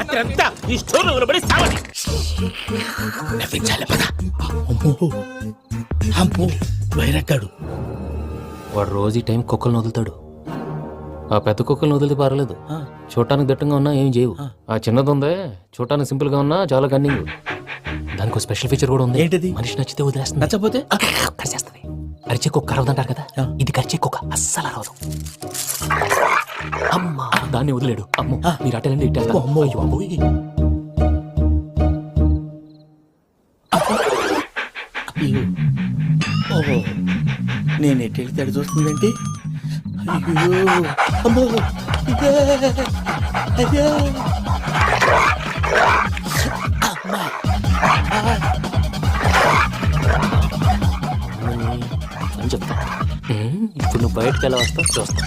అత్యంతా ఈ స్టోర్ లో పడి సావని నవ్వించాలి పద. అమ్మో వైరక్కాడు. వాడు రోజు ఈ టైం కుక్కలను వదులుతాడు. ఆ పెద్ద కుక్కలను వదిలితే పర్లేదు, చూడటానికి దట్టంగా ఉన్నా ఏం చేయవు. ఆ చిన్నది ఉందే చూడటానికి సింపుల్ గా ఉన్నా చాలా కన్నింగ్. దానికి ఒక స్పెషల్ ఫీచర్ కూడా ఉంది. ఏంటిది? మనిషి నచ్చితే వదిలేస్తుంది, నచ్చపోతే కరిచేస్తుంది. అరిచే కుక్క అరవదంటారు కదా, ఇది కరిచే కుక్క అస్సలు అరవదు. అమ్మా దాన్ని వదిలేడు. అమ్మో మీరు అటెండి ఇట్టే. ఓహో నేను ఎటు వెళ్తాడు చూస్తుందంటే అయ్యో అమ్మో అయ్యో అని చెప్తా. ఇప్పుడు నువ్వు బయటకు ఎలా వస్తావు చూస్తా.